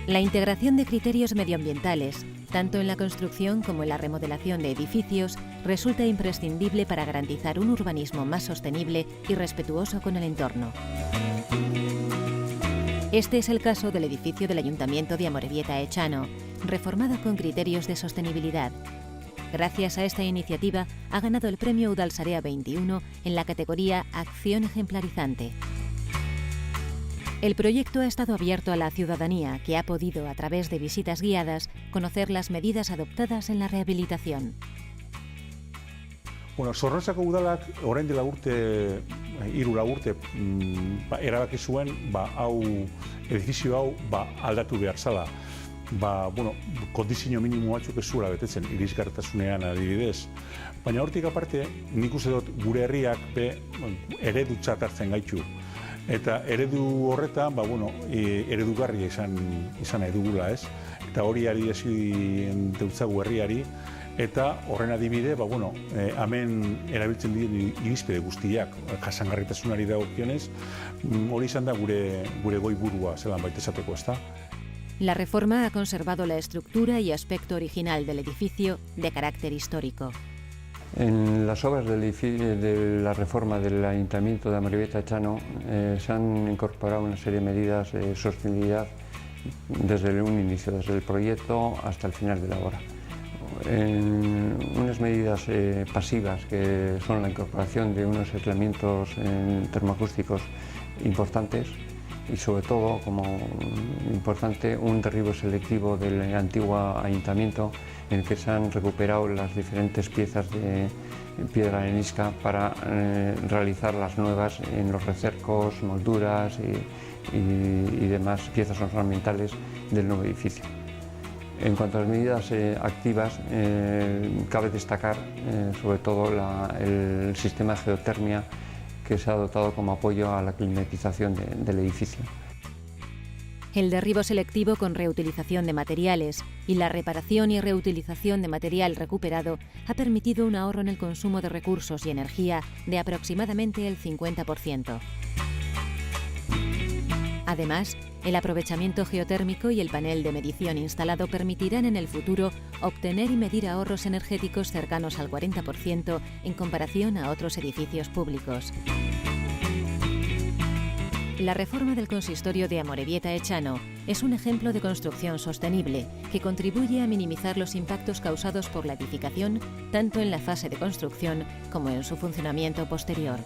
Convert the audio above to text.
La integración de criterios medioambientales, tanto en la construcción como en la remodelación de edificios, resulta imprescindible para garantizar un urbanismo más sostenible y respetuoso con el entorno. Este es el caso del edificio del Ayuntamiento de Amorebieta Etxano, reformado con criterios de sostenibilidad. Gracias a esta iniciativa ha ganado el premio Udalsarea 21 en la categoría Acción Ejemplarizante. El proyecto ha estado abierto a la ciudadanía, que ha podido, a través de visitas guiadas, conocer las medidas adoptadas en la rehabilitación. Zornotzako udalak orain dela urte, 3 urte, erabaki zuen, edifizio hau aldatu behar zala. Kondizio minimo batzuk ez zuela betetzen, irisgarritasunean adibidez. Baina hortik aparte, nik uste dut gure herriak eredutzat hartzen gaitu. Eta eredu horretan, eredugarria izan edugula, ez? Eta hori ari deutzagu herriari, eta horren adibide, hemen erabiltzen diren irizpide guztiak, jasangarritasunari dagokionez, hori izan da gure goiburua zelan baita esateko, ezta? La reforma ha conservado la estructura y aspecto original del edificio de carácter histórico. En las obras de la reforma del Ayuntamiento de Amorebieta Etxano se han incorporado una serie de medidas de sostenibilidad desde un inicio, desde el proyecto hasta el final de la obra. Unas medidas pasivas que son la incorporación de unos aislamientos termoacústicos importantes y sobre todo, como importante, un derribo selectivo del antiguo ayuntamiento en el que se han recuperado las diferentes piezas de piedra arenisca para realizar las nuevas en los recercos, molduras y demás piezas ornamentales del nuevo edificio. En cuanto a las medidas activas, cabe destacar sobre todo el sistema de geotermia que se ha dotado como apoyo a la climatización del edificio. El derribo selectivo con reutilización de materiales y la reparación y reutilización de material recuperado ha permitido un ahorro en el consumo de recursos y energía de aproximadamente el 50%. Además, el aprovechamiento geotérmico y el panel de medición instalado permitirán en el futuro obtener y medir ahorros energéticos cercanos al 40% en comparación a otros edificios públicos. La reforma del consistorio de Amorebieta Etxano es un ejemplo de construcción sostenible que contribuye a minimizar los impactos causados por la edificación tanto en la fase de construcción como en su funcionamiento posterior.